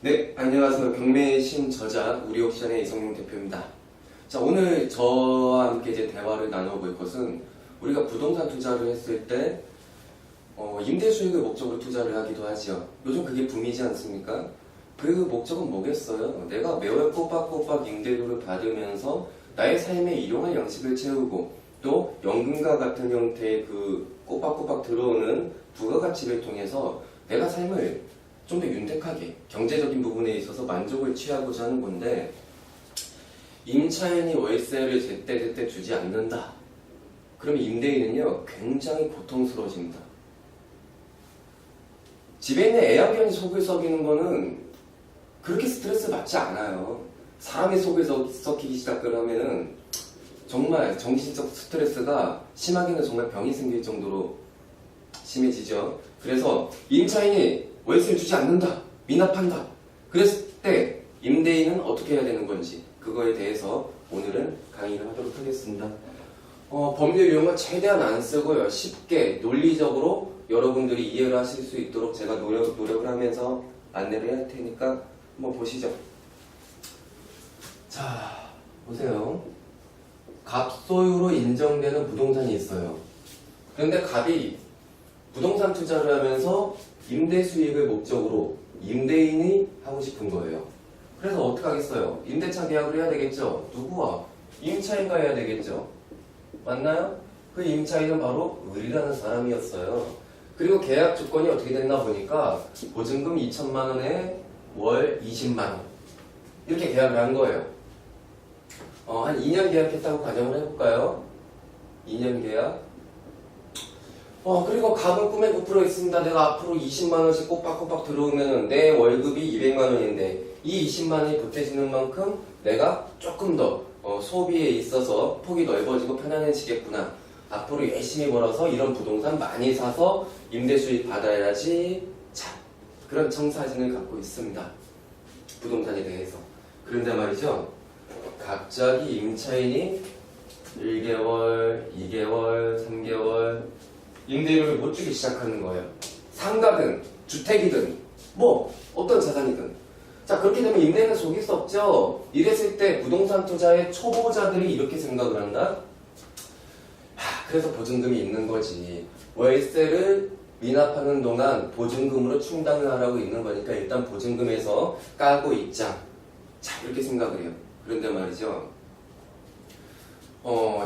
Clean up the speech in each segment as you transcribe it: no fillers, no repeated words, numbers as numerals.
네, 안녕하세요. 경매의 신 저자 우리옥션의 이성용 대표입니다. 자, 오늘 저와 함께 이제 대화를 나눠볼 것은 우리가 부동산 투자를 했을 때 임대 수익을 목적으로 투자를 하기도 하지요. 요즘 그게 붐이지 않습니까? 그 목적은 뭐겠어요? 내가 매월 꼬박꼬박 임대료를 받으면서 나의 삶의 일용할 양식을 채우고 또 연금과 같은 형태의 그 꼬박꼬박 들어오는 부가가치를 통해서 내가 삶을 좀 더 윤택하게 경제적인 부분에 있어서 만족을 취하고자 하는 건데, 임차인이 월세를 제때제때 주지 않는다. 그럼 임대인은요 굉장히 고통스러워집니다. 집에 있는 애완견이 속을 썩이는 거는 그렇게 스트레스 받지 않아요. 사람이 속을 썩히기 시작을 하면은 정말 정신적 스트레스가 심하게는 정말 병이 생길 정도로 심해지죠. 그래서 임차인이 월세를 주지 않는다, 미납한다, 그랬을 때 임대인은 어떻게 해야 되는 건지, 그거에 대해서 오늘은 강의를 하도록 하겠습니다. 법률 용어 최대한 안 쓰고요, 쉽게 논리적으로 여러분들이 이해를 하실 수 있도록 제가 노력을 하면서 안내를 할 테니까 한번 보시죠. 자, 보세요. 갑소유로 인정되는 부동산이 있어요. 그런데 갑이 부동산 투자를 하면서 임대 수익을 목적으로 임대인이 하고 싶은 거예요. 그래서 어떻게 하겠어요? 임대차 계약을 해야 되겠죠? 누구와? 임차인과 해야 되겠죠? 맞나요? 그 임차인은 바로 을이라는 사람이었어요. 그리고 계약 조건이 어떻게 됐나 보니까 보증금 2천만 원에 월 20만 원 이렇게 계약을 한 거예요. 한 2년 계약했다고 가정을 해볼까요? 2년 계약. 그리고 갑은 꿈에 부풀어 있습니다. 내가 앞으로 20만 원씩 꼬박꼬박 들어오면 내 월급이 200만 원인데 이 20만 원이 보태지는 만큼 내가 조금 더 소비에 있어서 폭이 넓어지고 편안해지겠구나. 앞으로 열심히 벌어서 이런 부동산 많이 사서 임대 수익 받아야지. 자, 그런 청사진을 갖고 있습니다. 부동산에 대해서. 그런데 말이죠, 갑자기 임차인이 1개월, 2개월, 3개월 임대료를 못 주기 시작하는 거예요. 상가든 주택이든 뭐 어떤 자산이든. 자, 그렇게 되면 임대인은 속일 수 없죠. 이랬을 때 부동산 투자의 초보자들이 이렇게 생각을 한다. 그래서 보증금이 있는 거지. 월세를 미납하는 동안 보증금으로 충당을 하라고 있는 거니까 일단 보증금에서 까고 있자. 자, 이렇게 생각을 해요. 그런데 말이죠,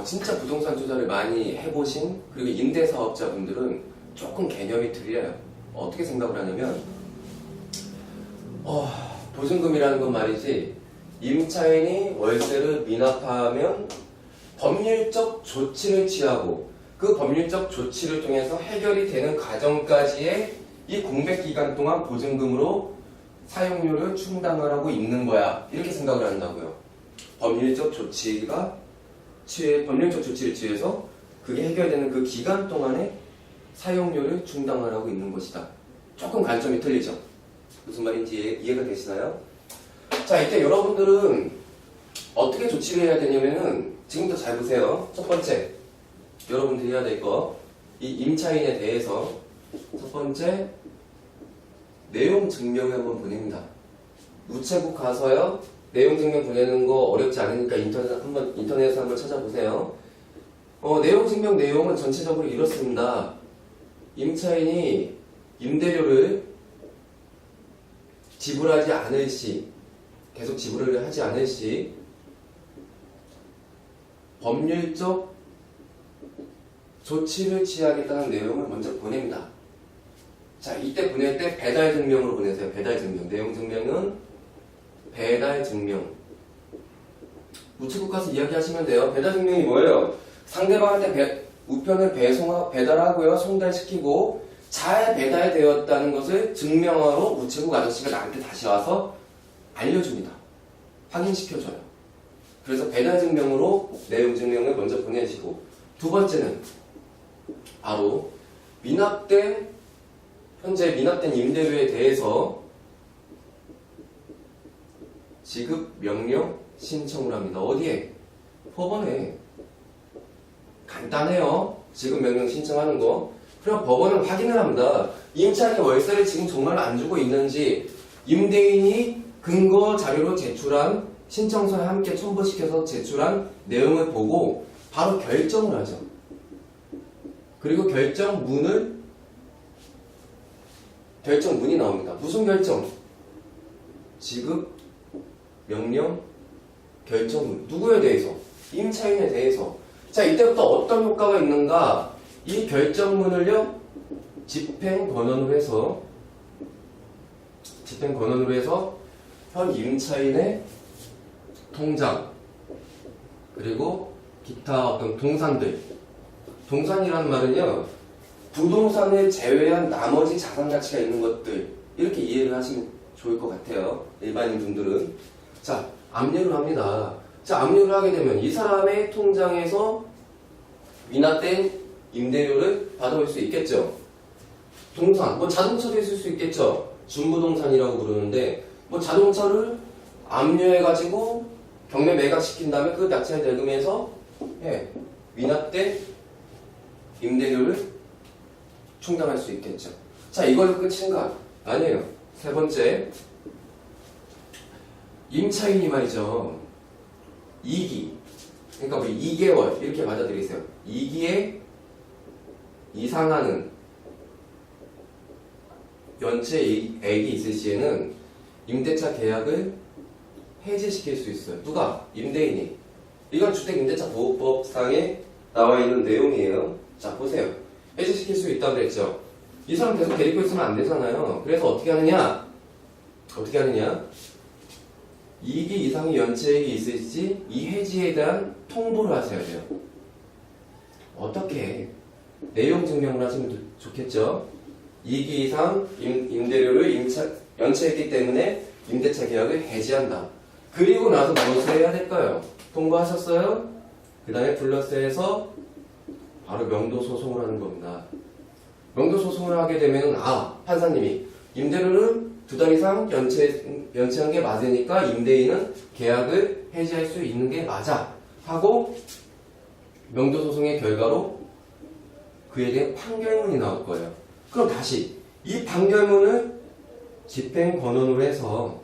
진짜 부동산 투자를 많이 해보신 그리고 임대사업자분들은 조금 개념이 틀려요. 어떻게 생각을 하냐면, 보증금이라는 건 말이지, 임차인이 월세를 미납하면 법률적 조치를 취하고 그 법률적 조치를 통해서 해결이 되는 과정까지의 이 공백 기간 동안 보증금으로 사용료를 충당을 하고 있는 거야. 이렇게 생각을 한다고요. 법률적 조치를 취해서 그게 해결되는 그 기간 동안에 사용료를 충당을 하고 있는 것이다. 조금 관점이 틀리죠. 무슨 말인지 이해가 되시나요? 자, 이때 여러분들은 어떻게 조치를 해야 되냐면은 지금부터 잘 보세요. 첫 번째, 여러분들이 해야 될 거, 이 임차인에 대해서 첫 번째, 내용 증명을 한번 보냅니다. 우체국 가서요, 내용 증명 보내는 거 어렵지 않으니까 인터넷에서 한번 찾아보세요. 내용 증명 내용은 전체적으로 이렇습니다. 임차인이 임대료를 지불하지 않을 시, 계속 지불을 하지 않을 시, 법률적 조치를 취하겠다는 내용을 먼저 보냅니다. 자, 이때 보낼 때 배달 증명으로 보내세요. 배달 증명. 내용 증명은 배달 증명. 우체국 가서 이야기하시면 돼요. 배달 증명이 뭐예요? 상대방한테 우편을 배달하고요, 송달시키고 잘 배달되었다는 것을 증명하러 우체국 아저씨가 나한테 다시 와서 알려줍니다. 확인시켜줘요. 그래서 배달 증명으로 내용 증명을 먼저 보내시고, 두 번째는 바로 현재 미납된 임대료에 대해서 지급 명령 신청을 합니다. 어디에? 법원에. 간단해요. 지급 명령 신청하는 거. 그럼 법원은 확인을 합니다. 임차인이 월세를 지금 정말 안 주고 있는지, 임대인이 근거 자료로 제출한 신청서에 함께 첨부시켜서 제출한 내용을 보고 바로 결정을 하죠. 그리고 결정문이 나옵니다. 무슨 결정? 지급, 명령, 결정문. 누구에 대해서? 임차인에 대해서. 자, 이때부터 어떤 효과가 있는가? 이 결정문을요, 집행권원으로 해서 현 임차인의 통장, 그리고 기타 어떤 동산이라는 말은요, 부동산을 제외한 나머지 자산 가치가 있는 것들, 이렇게 이해를 하시면 좋을 것 같아요. 일반인 분들은. 자, 압류를 합니다. 자, 압류를 하게 되면 이 사람의 통장에서 미납된 임대료를 받아올 수 있겠죠. 동산, 뭐 자동차도 있을 수 있겠죠. 준부동산이라고 부르는데, 뭐 자동차를 압류해가지고 경매 매각시킨 다음에 그 낙찰 대금에서 미납된 임대료를 충당할 수 있겠죠. 자, 이걸로 끝인가? 아니에요. 세 번째, 임차인이 말이죠. 2기, 그러니까 뭐 2개월 이렇게 받아들이세요. 2기에 이상하는 연체액이 있을 시에는 임대차 계약을 해지시킬 수 있어요. 누가? 임대인이. 이건 주택임대차보호법상에 나와 있는 내용이에요. 자, 보세요. 해지시킬 수 있다고 그랬죠. 이 사람 계속 데리고 있으면 안 되잖아요. 그래서 어떻게 하느냐? 2기 이상의 연체액이 있을지 이 해지에 대한 통보를 하셔야 돼요. 어떻게? 내용 증명을 하시면 좋겠죠. 2기 이상 임대료를 연체했기 때문에 임대차 계약을 해지한다. 그리고 나서 무엇을 해야 될까요? 통보하셨어요? 그 다음에 플러스해서 바로 명도소송을 하는 겁니다. 명도소송을 하게 되면 판사님이 임대료를 2달 이상 연체한 게 맞으니까 임대인은 계약을 해지할 수 있는 게 맞아 하고 명도소송의 결과로 그에 대한 판결문이 나올 거예요. 그럼 다시 이 판결문을 집행권원으로 해서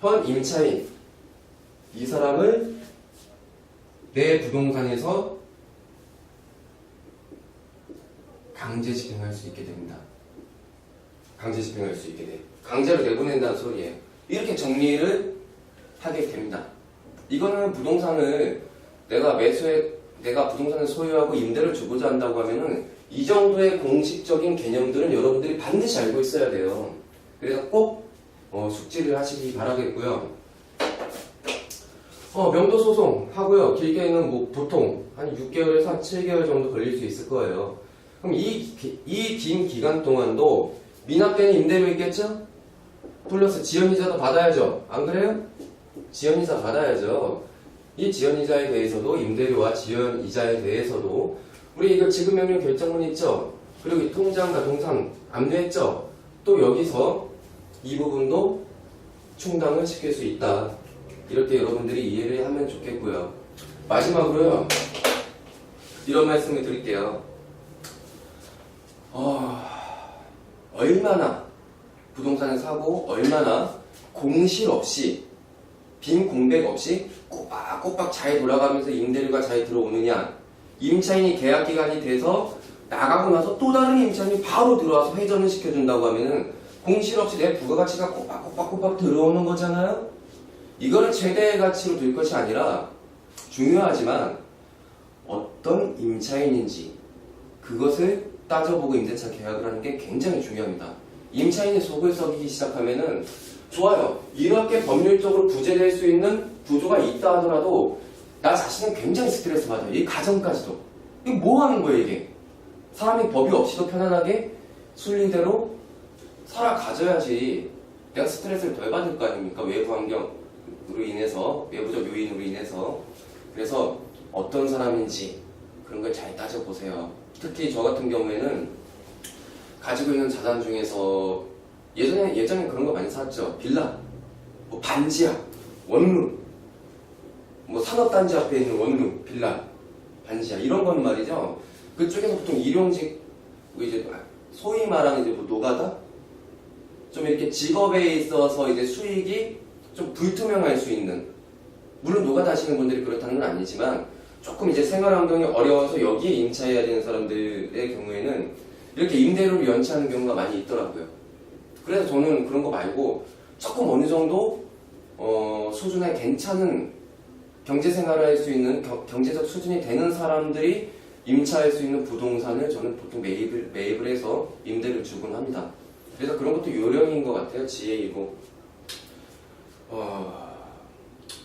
현 임차인 이 사람을 내 부동산에서 강제 집행할 수 있게 됩니다. 강제로 내보낸다는 소리예요. 이렇게 정리를 하게 됩니다. 이거는 부동산을 내가 부동산을 소유하고 임대를 주고자 한다고 하면은 이 정도의 공식적인 개념들은 여러분들이 반드시 알고 있어야 돼요. 그래서 꼭 숙지를 하시기 바라겠고요. 명도소송 하고요. 길게는 뭐 보통 한 6개월에서 한 7개월 정도 걸릴 수 있을 거예요. 그럼 이 긴 기간 동안도 미납된 임대료 있겠죠? 플러스 지연이자도 받아야죠. 안 그래요? 지연이자 받아야죠. 이 지연이자에 대해서도 임대료와 지연이자에 대해서도 우리 이거 지급명령 결정문 있죠? 그리고 이 통장과 동산 압류했죠? 또 여기서 이 부분도 충당을 시킬 수 있다. 이렇게 여러분들이 이해를 하면 좋겠고요. 마지막으로요. 이런 말씀을 드릴게요. 얼마나 부동산을 사고 얼마나 공실 없이 빈 공백 없이 꼬박꼬박 잘 돌아가면서 임대료가 잘 들어오느냐. 임차인이 계약 기간이 돼서 나가고 나서 또 다른 임차인이 바로 들어와서 회전을 시켜준다고 하면은 공실 없이 내 부가가치가 꼬박꼬박 들어오는 거잖아요. 이거를 최대의 가치로 둘 것이 아니라 중요하지만 어떤 임차인인지 그것을 따져보고 임대차 계약을 하는 게 굉장히 중요합니다. 임차인이 속을 썩이기 시작하면은 좋아요. 이렇게 법률적으로 구제될 수 있는 구조가 있다 하더라도 나 자신은 굉장히 스트레스 받아요. 이 가정까지도. 이게 뭐 하는 거예요, 이게? 사람이 법이 없이도 편안하게 순리대로 살아가져야지 내가 스트레스를 덜 받을 거 아닙니까? 외부 환경으로 인해서, 외부적 요인으로 인해서. 그래서 어떤 사람인지 그런 걸 잘 따져보세요. 특히 저 같은 경우에는 가지고 있는 자산 중에서 예전에 그런 거 많이 샀죠. 빌라, 뭐 반지하, 원룸, 뭐 산업단지 앞에 있는 원룸, 빌라, 반지하 이런 건 말이죠. 그쪽에서 보통 일용직, 뭐 이제 소위 말하는 이제 뭐 노가다, 좀 이렇게 직업에 있어서 이제 수익이 좀 불투명할 수 있는, 물론 노가다 하시는 분들이 그렇다는 건 아니지만 조금 이제 생활 환경이 어려워서 여기에 임차해야 되는 사람들의 경우에는 이렇게 임대료를 연체하는 경우가 많이 있더라고요. 그래서 저는 그런 거 말고 조금 어느 정도 수준의 괜찮은 경제 생활을 할 수 있는 경제적 수준이 되는 사람들이 임차할 수 있는 부동산을 저는 보통 매입을 해서 임대를 주곤 합니다. 그래서 그런 것도 요령인 것 같아요. 지혜이고.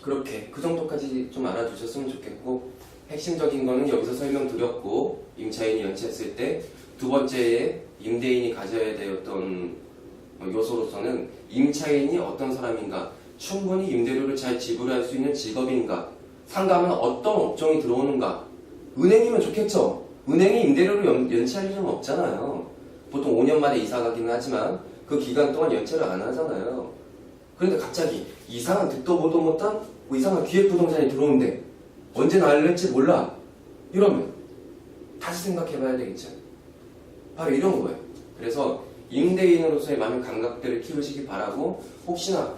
그렇게 그 정도까지 좀 알아두셨으면 좋겠고, 핵심적인 거는 여기서 설명드렸고, 임차인이 연체했을 때 두 번째에 임대인이 가져야 되었던 요소로서는 임차인이 어떤 사람인가, 충분히 임대료를 잘 지불할 수 있는 직업인가, 상가면 어떤 업종이 들어오는가. 은행이면 좋겠죠. 은행이 임대료를 연체할 일은 없잖아요. 보통 5년 만에 이사 가기는 하지만 그 기간 동안 연체를 안 하잖아요. 그런데 갑자기 이상한 듣도 보도 못한 이상한 기획부동산이 들어오는데 언제 날릴지 몰라. 이러면 다시 생각해봐야 되겠죠. 바로 이런 거예요. 그래서 임대인으로서의 많은 감각들을 키우시기 바라고, 혹시나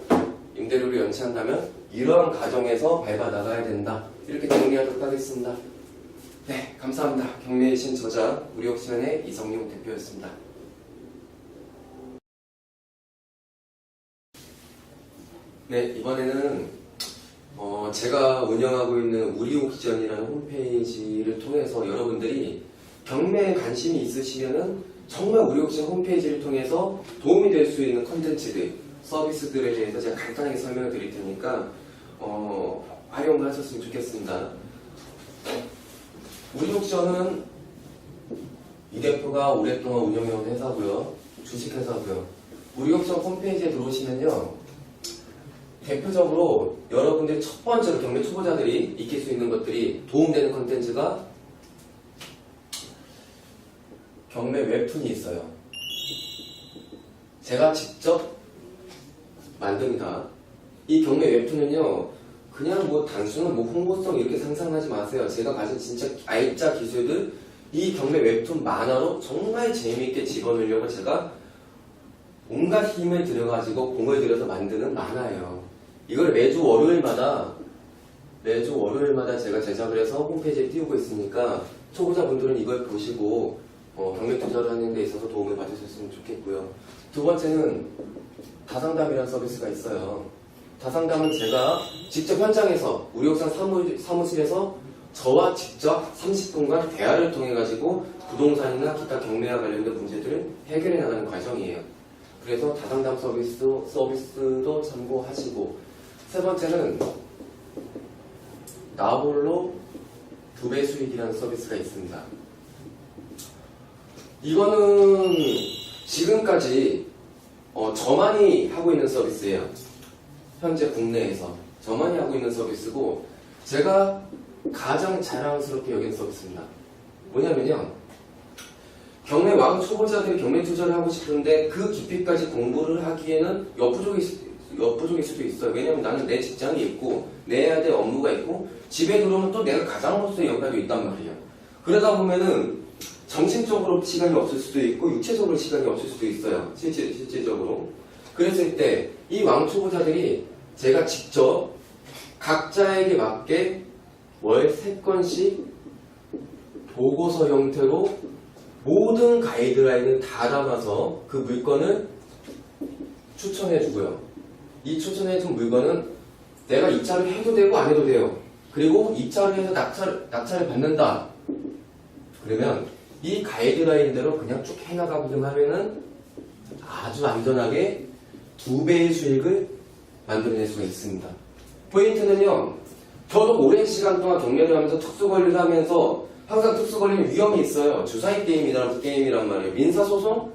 임대료를 연체한다면 이러한 과정에서 밟아나가야 된다. 이렇게 정리하도록 하겠습니다. 네, 감사합니다. 경매의 신 저자 우리옥션의 이성용 대표였습니다. 네, 이번에는 제가 운영하고 있는 우리옥션이라는 홈페이지를 통해서 여러분들이 경매에 관심이 있으시면은 정말 우리옥션 홈페이지를 통해서 도움이 될 수 있는 컨텐츠들, 서비스들에 대해서 제가 간단하게 설명을 드릴 테니까 활용을 하셨으면 좋겠습니다. 우리옥션은 이 대표가 오랫동안 운영해온 회사고요. 주식회사고요. 우리옥션 홈페이지에 들어오시면요, 대표적으로 여러분들이 첫 번째로 경매 초보자들이 익힐 수 있는 것들이 도움되는 컨텐츠가 경매 웹툰이 있어요. 제가 직접 만듭니다. 이 경매 웹툰은요, 그냥 뭐 단순한 뭐 홍보성 이렇게 상상하지 마세요. 제가 가진 진짜 알짜 기술들, 이 경매 웹툰 만화로 정말 재미있게 집어넣으려고 제가 온갖 힘을 들여가지고 공을 들여서 만드는 만화예요. 이걸 매주 월요일마다 제가 제작을 해서 홈페이지에 띄우고 있으니까 초보자분들은 이걸 보시고 경매 투자를 하는 데 있어서 도움을 받으셨으면 좋겠고요. 두 번째는 다상담이라는 서비스가 있어요. 다상담은 제가 직접 현장에서 우리옥션 사무실에서 저와 직접 30분간 대화를 통해 가지고 부동산이나 기타 경매와 관련된 문제들을 해결해 나가는 과정이에요. 그래서 다상담 서비스도 참고하시고, 세 번째는 나홀로 2배 수익이라는 서비스가 있습니다. 이거는 지금까지 저만이 하고 있는 서비스예요. 현재 국내에서 저만이 하고 있는 서비스고, 제가 가장 자랑스럽게 여긴 서비스입니다. 뭐냐면요, 경매 왕 초보자들이 경매 투자를 하고 싶은데 그 깊이까지 공부를 하기에는 역부족일 수도 있어요. 왜냐면 나는 내 직장이 있고 내야 될 업무가 있고 집에 들어오면 또 내가 가장으로서의 역할이 있단 말이에요. 그러다 보면은 정신적으로 시간이 없을 수도 있고 육체적으로 시간이 없을 수도 있어요. 실제적으로. 그랬을 때 이 왕초보자들이 제가 직접 각자에게 맞게 월 3건씩 보고서 형태로 모든 가이드라인을 다 담아서 그 물건을 추천해주고요. 이 추천해준 물건은 내가 입찰을 해도 되고 안 해도 돼요. 그리고 입찰을 해서 낙찰을 받는다. 그러면 이 가이드라인대로 그냥 쭉 해나가기만 하면은 아주 안전하게 2배의 수익을 만들어낼 수가 있습니다. 포인트는요, 저도 오랜 시간 동안 경매를 하면서 특수관리를 하면서 항상 특수관리는 위험이 있어요. 주사위 게임이란 말이에요. 민사소송?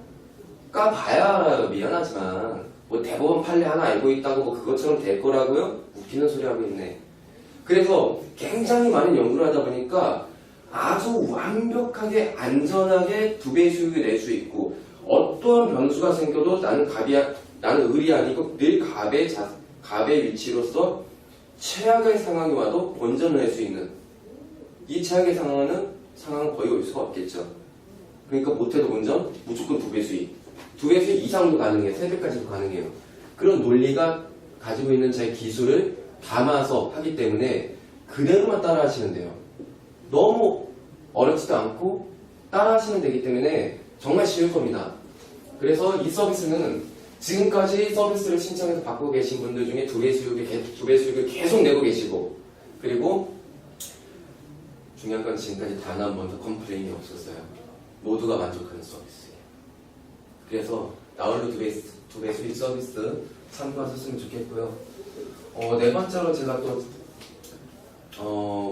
까봐야 미안하지만 뭐 대법원 판례 하나 알고 있다고 뭐 그것처럼 될 거라고요? 웃기는 소리 하고 있네. 그래서 굉장히 많은 연구를 하다 보니까 아주 완벽하게 안전하게 2배의 수익을 낼 수 있고, 어떠한 변수가 생겨도 나는 을이 아니고 늘 갑의 위치로서 최악의 상황이 와도 본전을 낼 수 있는, 이 최악의 상황은 거의 올 수가 없겠죠. 그러니까 못해도 본전, 무조건 2배 수익. 2배수 이상도 가능해요. 3배까지도 가능해요. 그런 논리가 가지고 있는 제 기술을 담아서 하기 때문에 그대로만 따라 하시면 돼요. 너무 어렵지도 않고 따라 하시면 되기 때문에 정말 쉬울 겁니다. 그래서 이 서비스는 지금까지 서비스를 신청해서 받고 계신 분들 중에 2배 수익을 계속 내고 계시고, 그리고 중요한 건 지금까지 단 한 번도 컴플레인이 없었어요. 모두가 만족하는 서비스예요. 그래서 나홀로 2배 수익 서비스 참고하셨으면 좋겠고요. 네 번째로 제가 또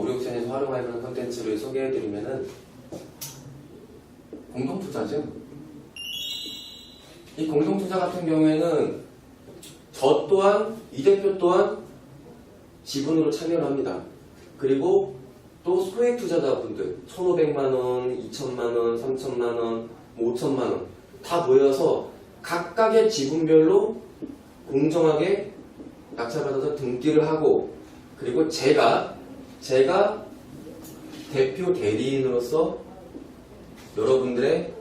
우리 옥션에서 활용하는 콘텐츠를 소개해드리면은 공동투자죠. 이 공동투자 같은 경우에는 저 또한, 이 대표 또한 지분으로 참여를 합니다. 그리고 또 소액 투자자분들 1,500만원, 2,000만원, 3,000만원, 5,000만원 다 모여서 각각의 지분별로 공정하게 낙찰받아서 등기를 하고, 그리고 제가 대표 대리인으로서 여러분들의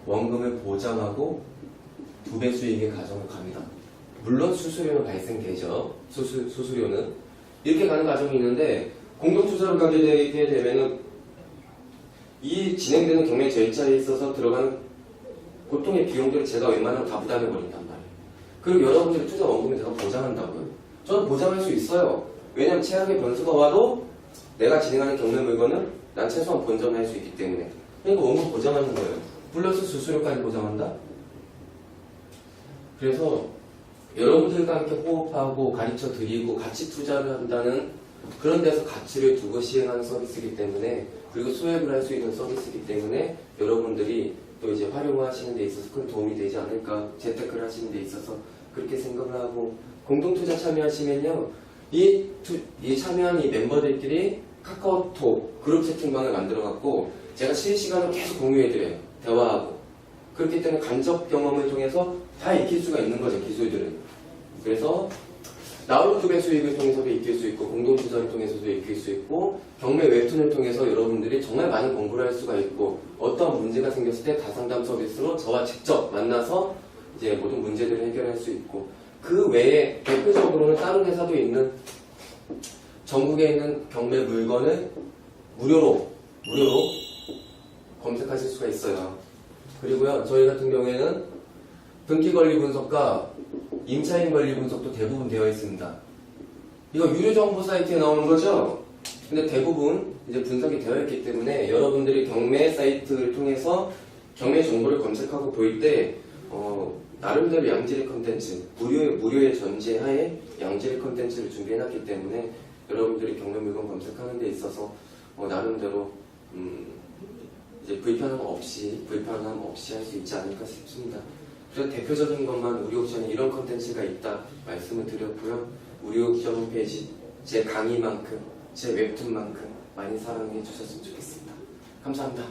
원금을 보장하고 2배 수익의 과정을 갑니다. 물론 수수료는 발생되죠. 수수료는 이렇게 가는 과정이 있는데, 공동투자를 가게 되게 되면은 이 진행되는 경매 절차에 있어서 들어가는 고통의 비용들을 제가 웬만하면 다 부담해버린단 말이에요. 그리고 여러분들의 투자 원금을 제가 보장한다고요. 저는 보장할 수 있어요. 왜냐하면 최악의 변수가 와도 내가 진행하는 경매 물건은 난 최소한 본전할 수 있기 때문에. 그러니까 원금 보장하는 거예요. 플러스 수수료까지 보장한다. 그래서 여러분들과 함께 호흡하고 가르쳐 드리고 같이 투자를 한다는 그런 데서 가치를 두고 시행하는 서비스이기 때문에, 그리고 소액을 할 수 있는 서비스이기 때문에 여러분들이 또 이제 활용하시는 데 있어서 큰 도움이 되지 않을까, 재테크를 하시는 데 있어서 그렇게 생각을 하고, 공동투자 참여하시면요, 이 참여한 이 멤버들끼리 카카오톡 그룹 채팅방을 만들어 갖고 제가 실시간으로 계속 공유해드려요. 대화하고. 그렇기 때문에 간접 경험을 통해서 다 익힐 수가 있는 거죠, 기술들을. 그래서 나홀로 2배 수익을 통해서도 익힐 수 있고, 공동투자를 통해서도 익힐 수 있고, 경매 웹툰을 통해서 여러분들이 정말 많은 공부를 할 수가 있고, 어떤 문제가 생겼을 때 다상담 서비스로 저와 직접 만나서 이제 모든 문제들을 해결할 수 있고, 그 외에 대표적으로는 다른 회사도 있는, 전국에 있는 경매 물건을 무료로 검색하실 수가 있어요. 그리고요, 저희 같은 경우에는 등기 권리 분석과 임차인 권리 분석도 대부분 되어 있습니다. 이거 유료 정보 사이트에 나오는 거죠? 근데 대부분 이제 분석이 되어 있기 때문에 여러분들이 경매 사이트를 통해서 경매 정보를 검색하고 볼 때 나름대로 양질의 컨텐츠, 무료의 전제하에 양질의 컨텐츠를 준비해놨기 때문에 여러분들이 경매 물건 검색하는 데 있어서 나름대로 이제 불편함 없이 할 수 있지 않을까 싶습니다. 그래서 대표적인 것만 우리 옥션에 이런 컨텐츠가 있다 말씀을 드렸고요. 우리 옥션 홈페이지 제 강의만큼, 제 웹툰만큼 많이 사랑해 주셨으면 좋겠습니다. 감사합니다.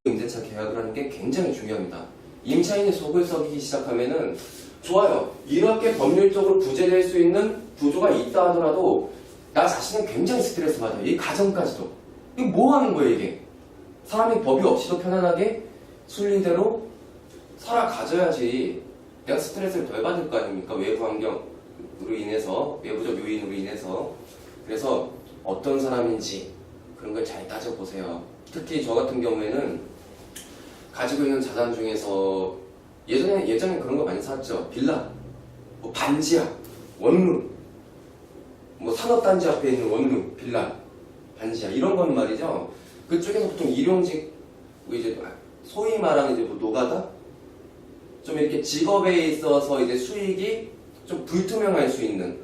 임대차 계약을 하는 게 굉장히 중요합니다. 임차인이 속을 썩이기 시작하면은 좋아요. 이렇게 법률적으로 구제될 수 있는 구조가 있다 하더라도 나 자신은 굉장히 스트레스 받아요. 이 가정까지도. 이게 뭐 하는 거예요, 이게? 사람이 법이 없이도 편안하게 순리대로 살아가져야지 내가 스트레스를 덜 받을 거 아닙니까? 외부 환경으로 인해서, 외부적 요인으로 인해서. 그래서 어떤 사람인지 그런 걸 잘 따져보세요. 특히 저 같은 경우에는 가지고 있는 자산 중에서 예전에 그런 거 많이 샀죠. 빌라, 뭐 반지하, 원룸, 뭐 산업단지 앞에 있는 원룸, 빌라, 반지하 이런 건 말이죠. 그쪽에서 보통 일용직, 이제 소위 말하는 이제 뭐 노가다, 좀 이렇게 직업에 있어서 이제 수익이 좀 불투명할 수 있는,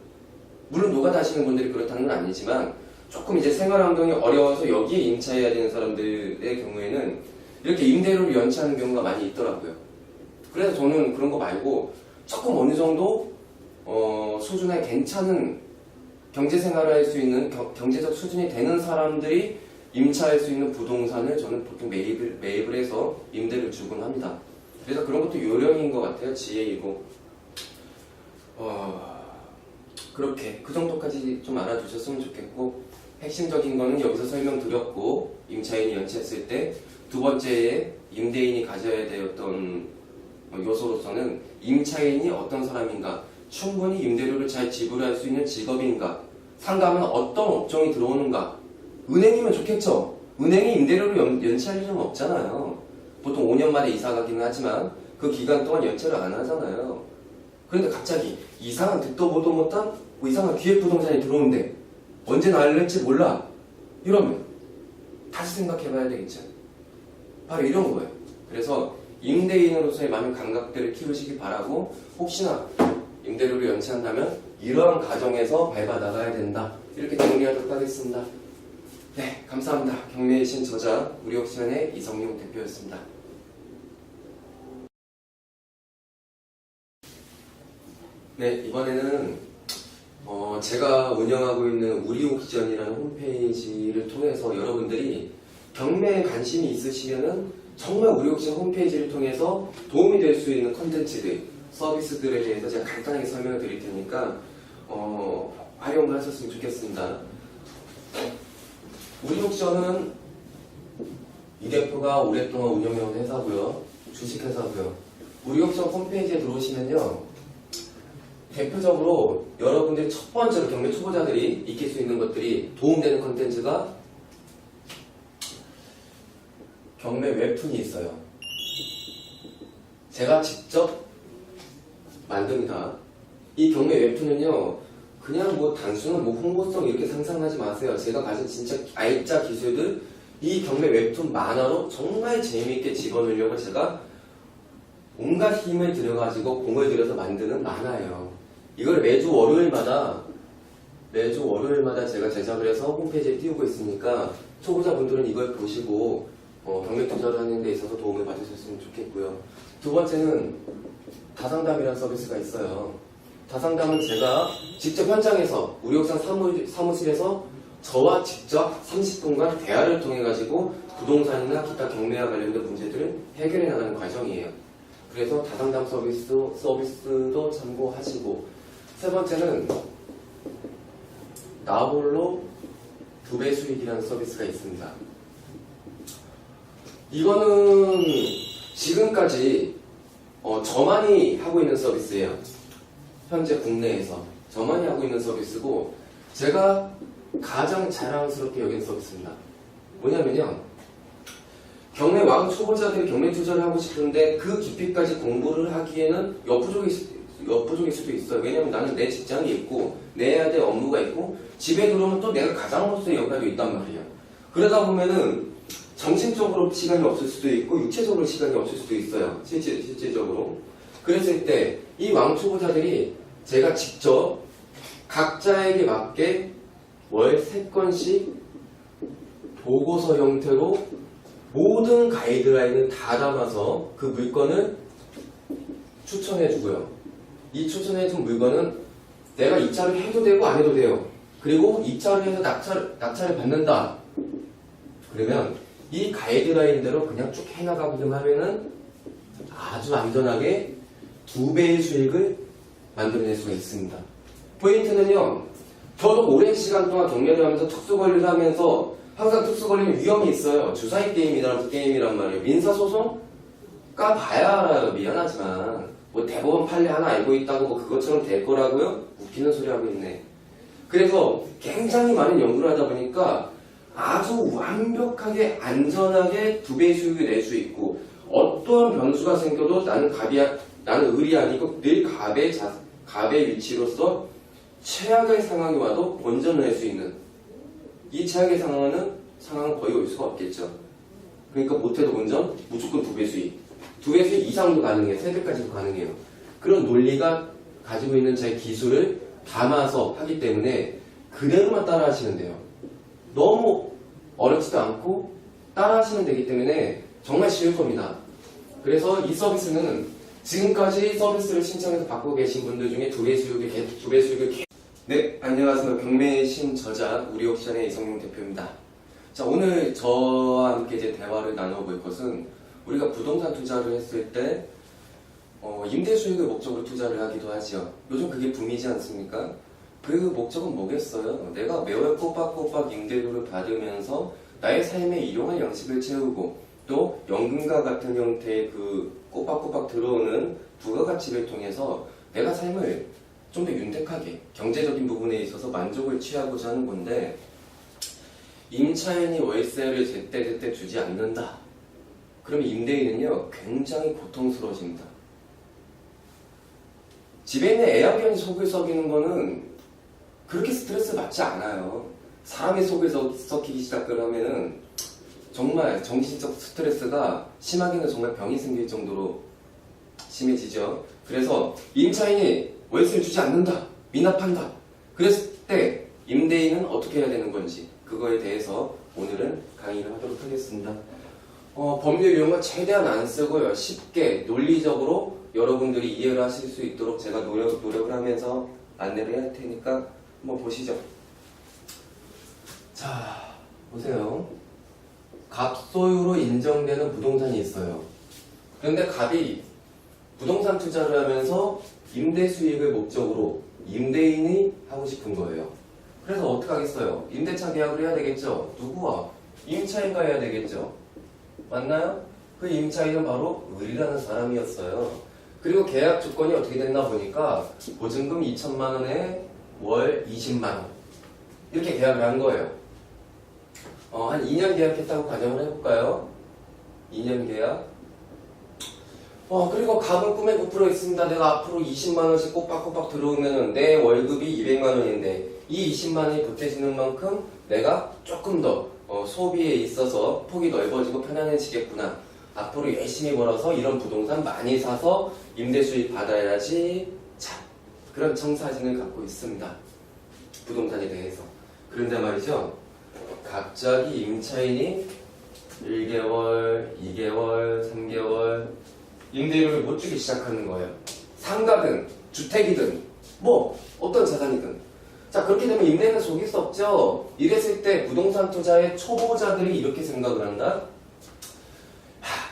물론 노가다 하시는 분들이 그렇다는 건 아니지만 조금 이제 생활 환경이 어려워서 여기에 임차해야 되는 사람들의 경우에는 이렇게 임대료를 연체하는 경우가 많이 있더라고요. 그래서 저는 그런 거 말고 조금 어느 정도 수준의 괜찮은 경제 생활을 할 수 있는 경제적 수준이 되는 사람들이 임차할 수 있는 부동산을 저는 보통 매입을 해서 임대를 주곤 합니다. 그래서 그런 것도 요령인 것 같아요. 지혜이고. 그렇게 그 정도까지 좀 알아두셨으면 좋겠고, 핵심적인 거는 여기서 설명드렸고, 임차인이 연체했을 때 두 번째에 임대인이 가져야 되었던 요소로서는 임차인이 어떤 사람인가, 충분히 임대료를 잘 지불할 수 있는 직업인가, 상가면 어떤 업종이 들어오는가. 은행이면 좋겠죠. 은행이 임대료를 연체할 일은 없잖아요. 보통 5년 만에 이사 가기는 하지만 그 기간 동안 연체를 안 하잖아요. 그런데 갑자기 이상한 듣도 보도 못한 이상한 기획부동산이 들어오는데 언제 날릴지 몰라. 이러면 다시 생각해봐야 되겠죠. 바로 이런 거예요. 그래서 임대인으로서의 많은 감각들을 키우시기 바라고, 혹시나 임대료를 연체한다면 이러한 과정에서 밟아 나가야 된다. 이렇게 정리하도록 하겠습니다. 네, 감사합니다. 경매의 신 저자 우리옥션의 이성용 대표였습니다. 네, 이번에는 제가 운영하고 있는 우리옥션이라는 홈페이지를 통해서 여러분들이 경매에 관심이 있으시면은 정말 우리옥션 홈페이지를 통해서 도움이 될 수 있는 컨텐츠들, 서비스들에 대해서 제가 간단하게 설명을 드릴 테니까 활용을 하셨으면 좋겠습니다. 우리옥션은 이 대표가 오랫동안 운영해온 회사고요. 주식회사고요. 우리옥션 홈페이지에 들어오시면요, 대표적으로 여러분들이 첫 번째로 경매 초보자들이 익힐 수 있는 것들이 도움되는 컨텐츠가 경매 웹툰이 있어요. 제가 직접 만듭니다. 이 경매 웹툰은요, 그냥 뭐 단순한 뭐 홍보성 이렇게 상상하지 마세요. 제가 가진 진짜 알짜 기술들, 이 경매 웹툰 만화로 정말 재미있게 집어넣으려고 제가 온갖 힘을 들여가지고 공을 들여서 만드는 만화예요. 이걸 매주 월요일마다 제가 제작을 해서 홈페이지에 띄우고 있으니까 초보자분들은 이걸 보시고 경매 투자를 하는 데 있어서 도움을 받으셨으면 좋겠고요. 두 번째는 다상담이라는 서비스가 있어요. 다상담은 제가 직접 현장에서 우리옥션 사무실에서 저와 직접 30분간 대화를 통해 가지고 부동산이나 기타 경매와 관련된 문제들을 해결해 나가는 과정이에요. 그래서 다상담 서비스도 참고하시고, 세 번째는 나홀로 2배 수익이라는 서비스가 있습니다. 이거는 지금까지 저만이 하고 있는 서비스예요. 현재 국내에서 저만이 하고 있는 서비스고, 제가 가장 자랑스럽게 여긴 서비스입니다. 뭐냐면요, 경매 왕 초보자들이 경매 투자를 하고 싶은데 그 깊이까지 공부를 하기에는 역부족일 수도 있어요. 왜냐면 나는 내 직장이 있고 내야 될 업무가 있고 집에 들어오면 또 내가 가장으로서의 역할이 있단 말이에요. 그러다 보면은 정신적으로 시간이 없을 수도 있고 육체적으로 시간이 없을 수도 있어요. 실제적으로. 그랬을 때 이 왕 초보자들이 제가 직접 각자에게 맞게 월 3건씩 보고서 형태로 모든 가이드라인을 다 담아서 그 물건을 추천해주고요. 이 추천해준 물건은 내가 입찰을 해도 되고 안 해도 돼요. 그리고 입찰을 해서 낙찰을 받는다. 그러면 이 가이드라인대로 그냥 쭉 해나가기만 하면은 아주 안전하게 2배의 수익을 만들어낼 수가 있습니다. 포인트는요, 저도 오랜 시간 동안 경매를 하면서 특수관리를 하면서 항상 특수관리는 위험이 있어요. 주사위 게임이란 말이에요. 민사소송가 봐야 알아요. 미안하지만 뭐 대법원 판례 하나 알고 있다고 뭐 그것처럼 될 거라고요? 웃기는 소리 하고 있네. 그래서 굉장히 많은 연구를 하다 보니까 아주 완벽하게 안전하게 2배의 수익을 낼 수 있고, 어떠한 변수가 생겨도 나는 을이 아니고 늘 갑의 위치로서 최악의 상황이 와도 본전을 낼 수 있는, 이 최악의 상황은 거의 올 수가 없겠죠. 그러니까 못해도 본전, 무조건 2배 수익. 2배 수익 이상도 가능해요. 3배까지도 가능해요. 그런 논리가 가지고 있는 제 기술을 담아서 하기 때문에 그대로만 따라 하시면 돼요. 너무 어렵지도 않고 따라 하시면 되기 때문에 정말 쉬울 겁니다. 그래서 이 서비스는 지금까지 서비스를 신청해서 받고 계신 분들 중에 2배 수익을 네, 안녕하세요. 경매의 신 저자 우리옥션의 이성용 대표입니다. 자, 오늘 저와 함께 이제 대화를 나눠볼 것은, 우리가 부동산 투자를 했을 때 임대 수익을 목적으로 투자를 하기도 하죠. 요즘 그게 붐이지 않습니까? 그 목적은 뭐겠어요? 내가 매월 꼬박꼬박 임대료를 받으면서 나의 삶의 일용할 양식을 채우고, 또 연금과 같은 형태의 그 꼬박꼬박 들어오는 부가가치를 통해서 내가 삶을 좀 더 윤택하게 경제적인 부분에 있어서 만족을 취하고자 하는 건데, 임차인이 월세를 제때제때 주지 않는다. 그럼 임대인은요 굉장히 고통스러워집니다. 집에 있는 애완견이 속을 썩이는 거는 그렇게 스트레스 받지 않아요. 사람이 속을 썩히기 시작을 하면은 정말 정신적 스트레스가 심하게는 정말 병이 생길 정도로 심해지죠. 그래서 임차인이 월세를 주지 않는다, 미납한다. 그랬을 때 임대인은 어떻게 해야 되는 건지, 그거에 대해서 오늘은 강의를 하도록 하겠습니다. 법률 용어 최대한 안 쓰고요. 쉽게 논리적으로 여러분들이 이해를 하실 수 있도록 제가 노력을 하면서 안내를 해야 할 테니까 한번 보시죠. 자, 보세요. 갑소유로 인정되는 부동산이 있어요. 그런데 갑이 부동산 투자를 하면서 임대 수익을 목적으로 임대인이 하고 싶은 거예요. 그래서 어떻게 하겠어요? 임대차 계약을 해야 되겠죠? 누구와? 임차인과 해야 되겠죠? 맞나요? 그 임차인은 바로 을이라는 사람이었어요. 그리고 계약 조건이 어떻게 됐나 보니까 보증금 2천만 원에 월 20만 원 이렇게 계약을 한 거예요. 한 2년 계약했다고 가정을 해볼까요? 2년 계약. 그리고 갑은 꿈에 부풀어 있습니다. 내가 앞으로 20만 원씩 꼬박꼬박 들어오면은 내 월급이 200만 원인데 이 20만 원이 보태지는 만큼 내가 조금 더 소비에 있어서 폭이 넓어지고 편안해지겠구나. 앞으로 열심히 벌어서 이런 부동산 많이 사서 임대 수익 받아야지. 자, 그런 청사진을 갖고 있습니다. 부동산에 대해서. 그런데 말이죠. 갑자기 임차인이 1개월, 2개월, 3개월 임대료를 못 주기 시작하는 거예요. 상가든 주택이든 뭐 어떤 자산이든. 자, 그렇게 되면 임대인은 속일 수 없죠. 이랬을 때 부동산 투자의 초보자들이 이렇게 생각을 한다.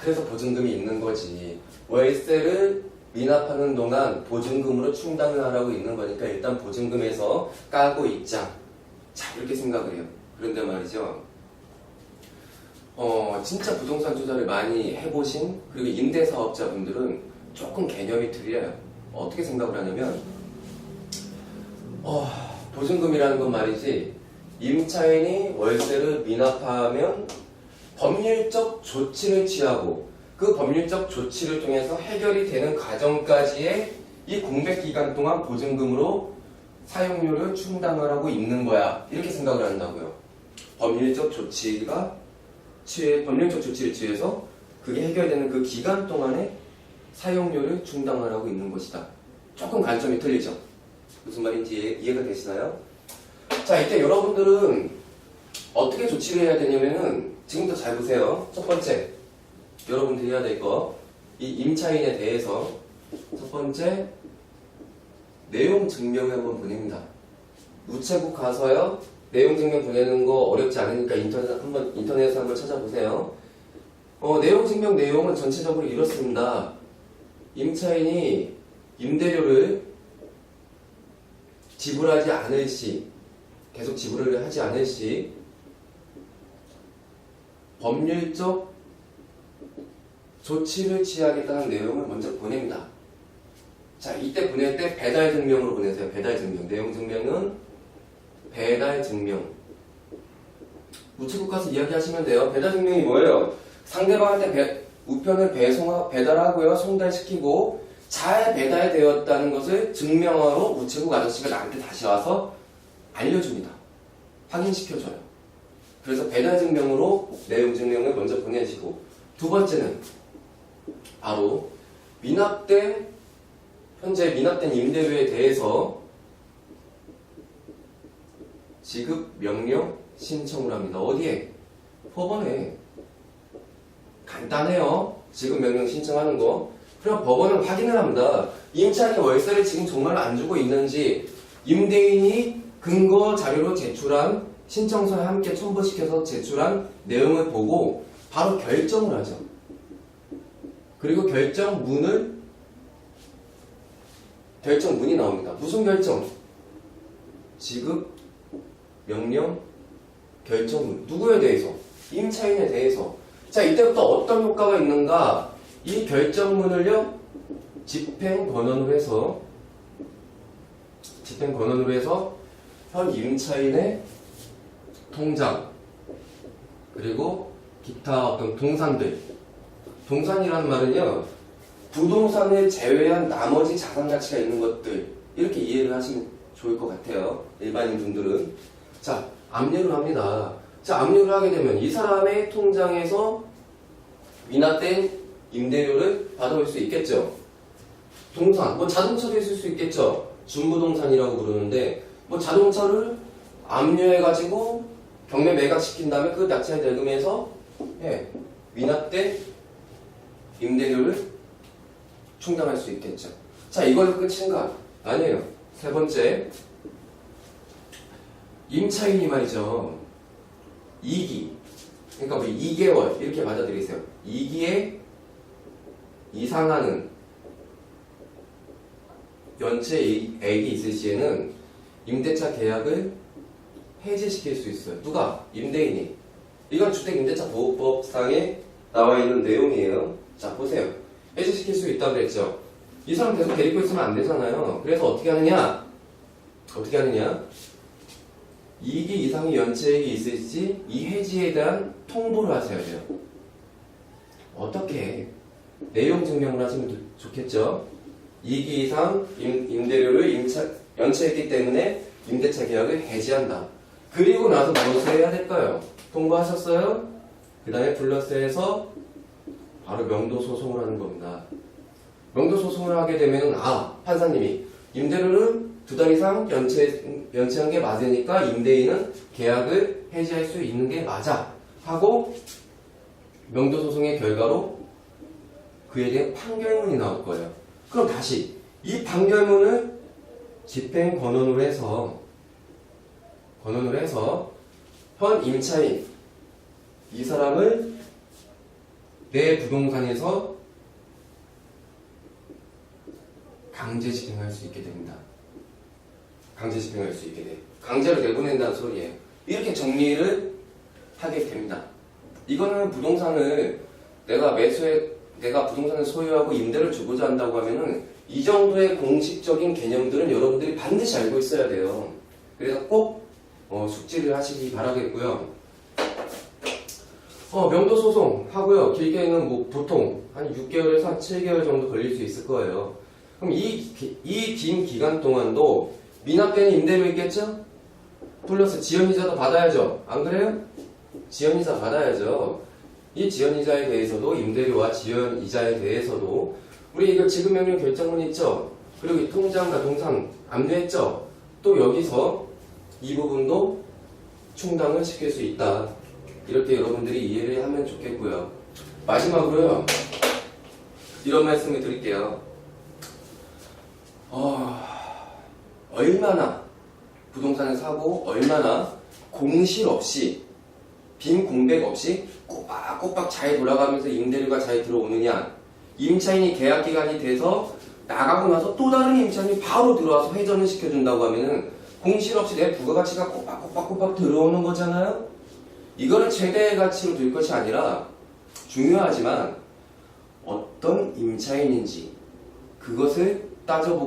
그래서 보증금이 있는 거지. 월세를 미납하는 동안 보증금으로 충당을 하라고 있는 거니까 일단 보증금에서 까고 있자. 자, 이렇게 생각을 해요. 그런데 말이죠. 진짜 부동산 투자를 많이 해보신 그리고 임대사업자분들은 조금 개념이 틀려요. 어떻게 생각을 하냐면 보증금이라는 건 말이지, 임차인이 월세를 미납하면 법률적 조치를 취하고 그 법률적 조치를 통해서 해결이 되는 과정까지의 이 공백 기간 동안 보증금으로 사용료를 충당을 하고 있는 거야. 이렇게 생각을 한다고요. 법률적 조치를 취해서 그게 해결되는 그 기간 동안에 사용료를 충당을 하고 있는 것이다. 조금 관점이 틀리죠. 무슨 말인지 이해가 되시나요? 자, 이때 여러분들은 어떻게 조치를 해야 되냐면은 지금부터 잘 보세요. 첫 번째, 여러분들이 해야 될 거, 이 임차인에 대해서 첫 번째, 내용 증명을 한번 보냅니다. 우체국 가서요, 내용 증명 보내는 거 어렵지 않으니까 인터넷에서 한번 찾아보세요. 내용 증명 내용은 전체적으로 이렇습니다. 임차인이 임대료를 지불하지 않을 시, 계속 지불을 하지 않을 시, 법률적 조치를 취하겠다는 내용을 먼저 보냅니다. 자, 이때 보낼 때 배달 증명으로 보내세요. 배달 증명. 내용 증명은 배달 증명. 우체국 가서 이야기하시면 돼요. 배달 증명이 뭐예요? 상대방한테 우편을 배달하고요. 송달시키고 잘 배달되었다는 것을 증명하러 우체국 아저씨가 나한테 다시 와서 알려줍니다. 확인시켜줘요. 그래서 배달 증명으로 내용 증명을 먼저 보내시고, 두 번째는 바로 현재 미납된 임대료에 대해서 지급 명령 신청을 합니다. 어디에? 법원에. 간단해요. 지급 명령 신청하는 거. 그럼 법원은 확인을 합니다. 임차인이 월세를 지금 정말 안 주고 있는지, 임대인이 근거 자료로 제출한 신청서에 함께 첨부시켜서 제출한 내용을 보고 바로 결정을 하죠. 그리고 결정문이 나옵니다. 무슨 결정? 지급 명령 결정문. 누구에 대해서? 임차인에 대해서. 자, 이때부터 어떤 효과가 있는가? 이 결정문을요, 집행권원으로 해서 현 임차인의 통장, 그리고 기타 어떤 동산이라는 말은요, 부동산을 제외한 나머지 자산 가치가 있는 것들, 이렇게 이해를 하시면 좋을 것 같아요. 일반인 분들은. 자, 압류를 합니다. 자, 압류를 하게 되면 이 사람의 통장에서 미납된 임대료를 받아올 수 있겠죠. 동산, 뭐 자동차도 있을 수 있겠죠. 준부동산이라고 부르는데, 뭐 자동차를 압류해가지고 경매 매각시킨 다음에 그 낙찰 대금에서 미납된 임대료를 충당할 수 있겠죠. 자, 이걸로 끝인가? 아니에요. 세 번째, 임차인이 말이죠. 2기, 그러니까 뭐 2개월 이렇게 받아들이세요. 2기에 이상하는 연체액이 있을 시에는 임대차 계약을 해지시킬 수 있어요. 누가? 임대인이. 이건 주택임대차보호법상에 나와 있는 내용이에요. 자, 보세요. 해지시킬 수 있다고 그랬죠. 이 사람 계속 데리고 있으면 안 되잖아요. 그래서 어떻게 하느냐? 2기 이상의 연체액이 있을지 이 해지에 대한 통보를 하셔야 돼요. 어떻게? 내용 증명을 하시면 좋겠죠. 2기 이상 임대료를 연체했기 때문에 임대차 계약을 해지한다. 그리고 나서 무엇을 해야 될까요? 통보하셨어요? 그 다음에 플러스해서 바로 명도 소송을 하는 겁니다. 명도 소송을 하게 되면 판사님이 임대료를 2달 이상 연체한 게 맞으니까 임대인은 계약을 해지할 수 있는 게 맞아 하고 명도 소송의 결과로 그에 대한 판결문이 나올 거예요. 그럼 다시 이 판결문을 집행권원으로 해서 현 임차인 이 사람을 내 부동산에서 강제 집행할 수 있게 됩니다. 강제 집행할 수 있게 돼. 강제로 내보낸다는 소리예요. 이렇게 정리를 하게 됩니다. 이거는 부동산을 내가 부동산을 소유하고 임대를 주고자 한다고 하면은 이 정도의 공식적인 개념들은 여러분들이 반드시 알고 있어야 돼요. 그래서 꼭 숙지를 하시기 바라겠고요. 명도 소송 하고요. 길게는 뭐 보통 한 6개월에서 한 7개월 정도 걸릴 수 있을 거예요. 그럼 이 긴 기간 동안도 미납된 임대료 있겠죠? 플러스 지연이자도 받아야죠. 안 그래요? 지연이자 받아야죠. 이 지연이자에 대해서도 임대료와 지연이자에 대해서도 우리 이거 지급명령 결정문 있죠? 그리고 이 통장과 동산 압류했죠? 또 여기서 이 부분도 충당을 시킬 수 있다. 이렇게 여러분들이 이해를 하면 좋겠고요. 마지막으로요. 이런 말씀을 드릴게요. 얼마나 부동산을 사고 얼마나 공실 없이 빈 공백 없이 꼬박꼬박 잘 돌아가면서 임대료가 잘 들어오느냐. 임차인이 계약 기간이 돼서 나가고 나서 또 다른 임차인이 바로 들어와서 회전을 시켜준다고 하면은 공실 없이 내 부가가치가 꼬박꼬박 들어오는 거잖아요. 이거를 최대의 가치로 둘 것이 아니라 중요하지만 어떤 임차인인지 그것을 따져보고